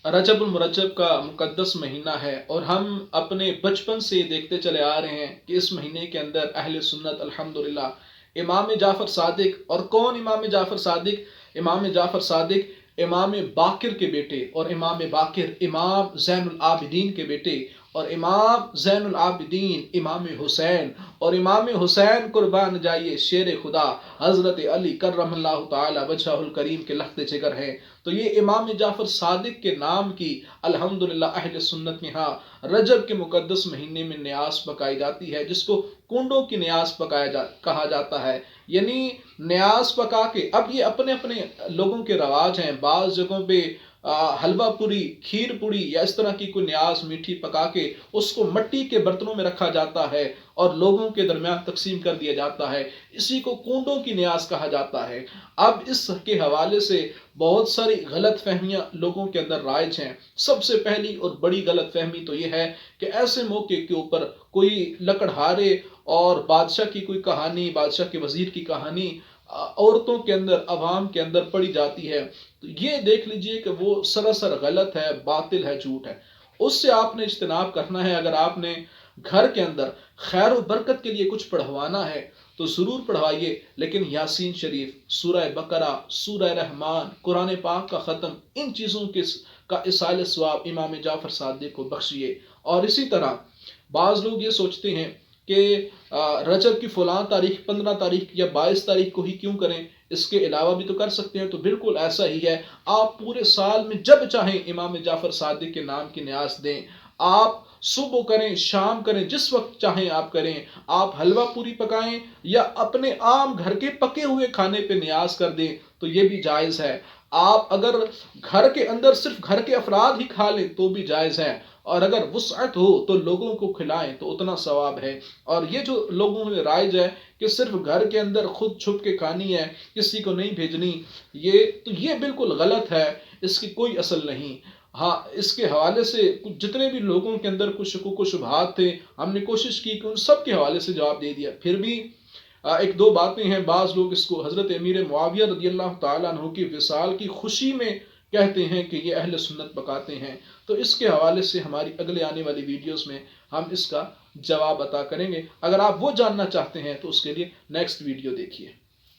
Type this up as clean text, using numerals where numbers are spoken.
रजब उल मुरज्जब का मुकद्दस महीना है और हम अपने बचपन से देखते चले आ रहे हैं कि इस महीने के अंदर अहले सुन्नत अल्हम्दुलिल्लाह इमाम जाफ़र सादिक, और कौन इमाम जाफ़र सादिक? इमाम जाफ़र सादिक इमाम बाकिर के बेटे, और इमाम बाकिर इमाम ज़ैनुल आबिदीन के बेटे, और इमाम ज़ैनुल आबिदीन इमाम हुसैन, और इमाम हुसैन कुर्बान जाइए शेर खुदा हज़रत अली कर्रमल्लाहु ताला वजहुल करीम के लख्त जिगर हैं। तो ये इमाम जाफ़र सादिक के नाम की अल्हम्दुलिल्लाह अहले सुन्नत के यहाँ रजब के मुकद्दस महीने में न्यास पकाई जाती है, जिसको कुंडों की न्यास कहा जाता है। यानी न्यास पका के, अब ये अपने अपने लोगों के रवाज हैं, बाज़ जगहों पे हलवा पूरी, खीर पूरी या इस तरह की कोई न्याज मीठी पका के उसको मिट्टी के बर्तनों में रखा जाता है और लोगों के दरमियान तकसीम कर दिया जाता है। इसी को कुंडों की न्याज कहा जाता है। अब इसके हवाले से बहुत सारी गलत फहमियां लोगों के अंदर राइज हैं। सबसे पहली और बड़ी गलत फहमी तो यह है कि ऐसे मौके के ऊपर कोई लकड़हारे और बादशाह की कोई कहानी, बादशाह के वजीर की कहानी औरतों के अंदर, अवाम के अंदर पड़ी जाती है। तो ये देख लीजिए कि वो सरासर गलत है, बातिल है, झूठ है। उससे आपने इज्तनाब करना है। अगर आपने घर के अंदर खैर और बरकत के लिए कुछ पढ़वाना है तो ज़रूर पढ़वाइए, लेकिन यासीन शरीफ, सूरह बकरा, सूरह रहमान, कुरान पाक का ख़त्म, इन चीज़ों के का इसाल सवाब इमाम जाफ़र सादिक को बख्शिए। और इसी तरह बाज़ लोग ये सोचते हैं कि रजब की फ़लाँ तारीख 15 तारीख या 22 तारीख को ही क्यों करें, इसके अलावा भी तो कर सकते हैं। तो बिल्कुल ऐसा ही है। आप पूरे साल में जब चाहें इमाम जाफ़र सादिक के नाम की न्यास दें। आप सुबह करें, शाम करें, जिस वक्त चाहें आप करें। आप हलवा पूरी पकाएं या अपने आम घर के पके हुए खाने पे न्यास कर दें तो ये भी जायज़ है। आप अगर घर के अंदर सिर्फ घर के अफराद ही खा लें तो भी जायज़ है, और अगर वुसअत हो तो लोगों को खिलाएं तो उतना सवाब है। और ये जो लोगों में राइज है कि सिर्फ घर के अंदर खुद छुप के खानी है, किसी को नहीं भेजनी, ये बिल्कुल गलत है। इसकी कोई असल नहीं। हाँ, इसके हवाले से जितने भी लोगों के अंदर कुछ शकूक व शुबहात थे, हमने कोशिश की कि उन सब के हवाले से जवाब दे दिया। फिर भी एक दो बातें हैं। बाज़ लोग इसको हज़रत अमीर मुआविया रज़ियल्लाहु ताला अन्हु की विसाल की खुशी में कहते हैं कि ये अहले सुन्नत पकाते हैं। तो इसके हवाले से हमारी अगले आने वाली वीडियोस में हम इसका जवाब अता करेंगे। अगर आप वो जानना चाहते हैं तो उसके लिए नेक्स्ट वीडियो देखिए।